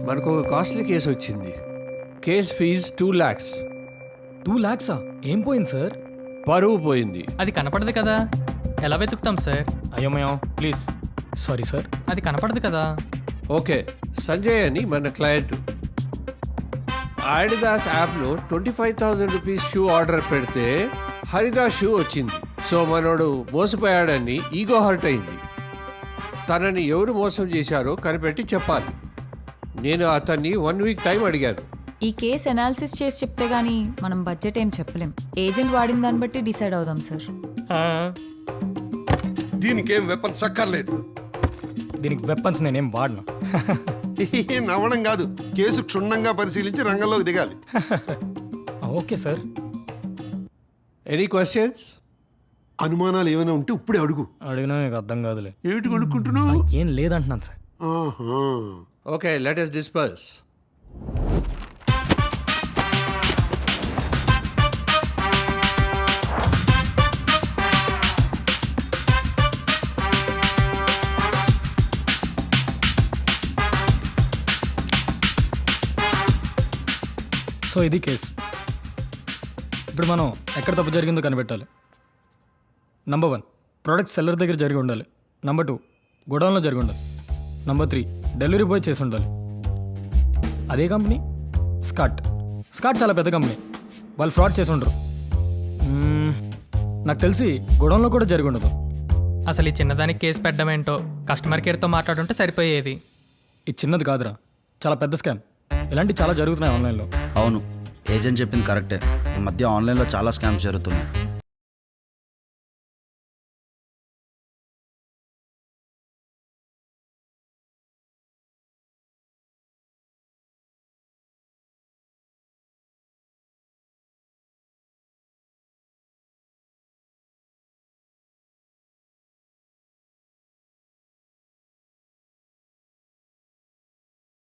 మనకు ఒక costly case వచ్చింది. Case fees 2 lakhs. 2 lakhs ఏం పోయింది సార్? పరువు పోయింది. అది కనపడదు కదా, ఎలా వెతుకుతాం సార్? అయ్యమయ్యో ప్లీజ్ సారీ సార్. అది కనపడదు కదా. ఓకే, సంజయ్ అని మన క్లయింట్ ఆడిదాస్ యాప్లో 25,000 రూపీస్ షూ ఆర్డర్ పెడితే హరిదాస్ షూ వచ్చింది. సో మనోడు మోసపోయాడని ఈగో హర్ట్ అయింది. తనని ఎవరు మోసం చేశారో కనిపెట్టి చెప్పాలి. నేను అతన్ని 1 week టైం అడిగాను. ఈ కేసు అనాలిసిస్ చేసి చెప్తే గానీ మనం బడ్జెట్ ఏం చెప్పలేం. ఏజెంట్ వాడిన దాన్ని బట్టి డిసైడ్ అవుదాం సార్. దీనికేం వెపన్స్ అక్కర్లేదు. దీనికి వెపన్స్ నేనేం వాడను. నవ్వడం కాదు, కేసు క్షుణ్ణంగా పరిశీలించి రంగంలోకి దిగాలి. Okay sir. Any questions? అనుమానాలు ఏమైనా ఉంటే ఇప్పుడే అడుగు. అడిగినా మీకు అర్థం కాదులే. ఏమిటి కొనుక్కుంటున్నావు? ఏం లేదంటున్నాను sir. Okay, let us disperse. So ఇది కేసు. ఇప్పుడు మనం ఎక్కడ తప్పు జరిగిందో కనిపెట్టాలి. నంబర్ 1, ప్రోడక్ట్ సెల్లర్ దగ్గర జరిగి ఉండాలి. నంబర్ 2, గోడౌన్లో జరిగి ఉండాలి. నంబర్ 3, డెలివరీ బాయ్ చేసి ఉండాలి. అదే కంపెనీ స్కాట్ చాలా పెద్ద కంపెనీ, వాళ్ళు ఫ్రాడ్ చేసి ఉండరు. నాకు తెలిసి గోడౌన్లో కూడా జరిగి ఉండదు. అసలు ఈ చిన్నదానికి కేసు పెట్టడమేంటో కస్టమర్ కేర్తో మాట్లాడుంటే సరిపోయేది. ఇది చిన్నది కాదురా, చాలా పెద్ద స్కామ్. ఇలాంటివి చాలా జరుగుతున్నాయి ఆన్లైన్లో. అవును, ఏజెంట్ చెప్పింది కరెక్టే. ఈ మధ్య ఆన్లైన్లో చాలా స్కామ్స్ జరుగుతున్నాయి.